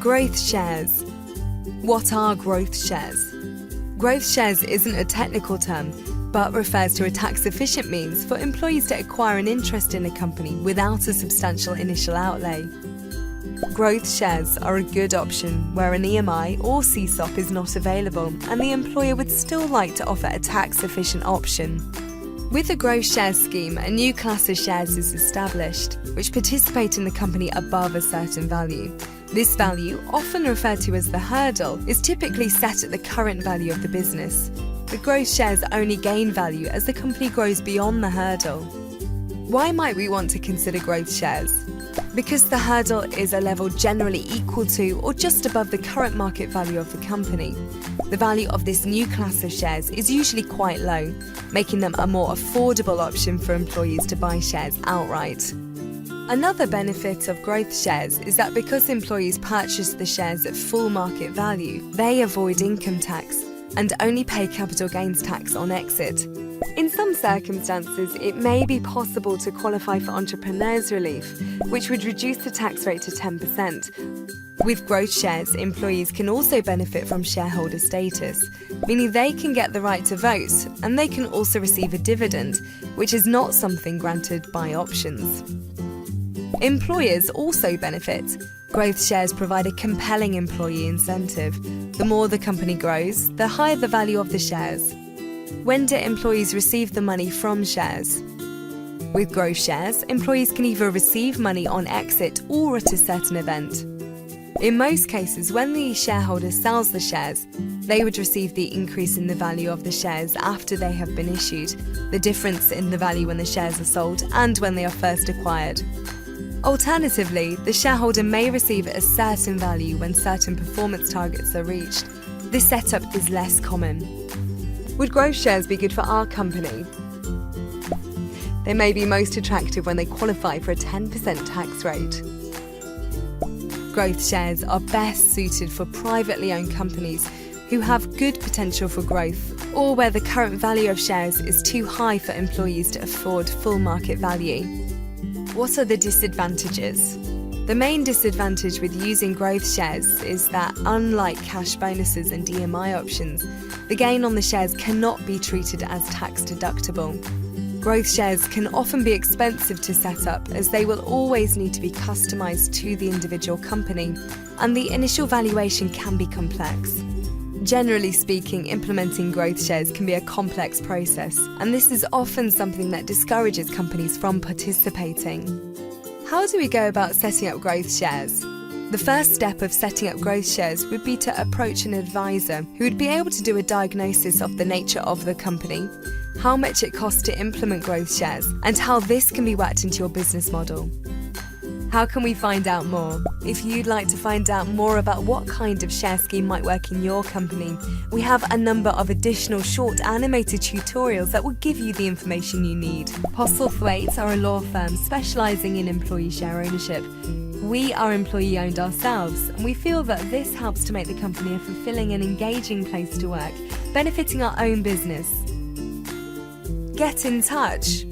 Growth shares. What are growth shares? Growth shares isn't a technical term, but refers to a tax-efficient means for employees to acquire an interest in a company without a substantial initial outlay. Growth shares are a good option where an EMI or CSOP is not available and the employer would still like to offer a tax-efficient option. With a growth share scheme, a new class of shares is established, which participate in the company above a certain value. This value, often referred to as the hurdle, is typically set at the current value of the business. The growth shares only gain value as the company grows beyond the hurdle. Why might we want to consider growth shares? Because the hurdle is a level generally equal to or just above the current market value of the company. The value of this new class of shares is usually quite low, making them a more affordable option for employees to buy shares outright. Another benefit of growth shares is that because employees purchase the shares at full market value, they avoid income tax and only pay capital gains tax on exit. In some circumstances, it may be possible to qualify for entrepreneurs' relief, which would reduce the tax rate to 10%. With growth shares, employees can also benefit from shareholder status, meaning they can get the right to vote and they can also receive a dividend, which is not something granted by options. Employers also benefit. Growth shares provide a compelling employee incentive. The more the company grows, the higher the value of the shares. When do employees receive the money from shares? With growth shares, employees can either receive money on exit or at a certain event. In most cases, when the shareholder sells the shares, they would receive the increase in the value of the shares after they have been issued, the difference in the value when the shares are sold and when they are first acquired. Alternatively, the shareholder may receive a certain value when certain performance targets are reached. This setup is less common. Would growth shares be good for our company? They may be most attractive when they qualify for a 10% tax rate. Growth shares are best suited for privately owned companies who have good potential for growth, or where the current value of shares is too high for employees to afford full market value. What are the disadvantages? The main disadvantage with using growth shares is that, unlike cash bonuses and EMI options, the gain on the shares cannot be treated as tax deductible. Growth shares can often be expensive to set up as they will always need to be customized to the individual company, and the initial valuation can be complex. Generally speaking, implementing growth shares can be a complex process, and this is often something that discourages companies from participating. How do we go about setting up growth shares? The first step of setting up growth shares would be to approach an advisor who would be able to do a diagnosis of the nature of the company, how much it costs to implement growth shares, and how this can be worked into your business model. How can we find out more? If you'd like to find out more about what kind of share scheme might work in your company, we have a number of additional short animated tutorials that will give you the information you need. Postlethwaite are a law firm specialising in employee share ownership. We are employee owned ourselves, and we feel that this helps to make the company a fulfilling and engaging place to work, benefiting our own business. Get in touch.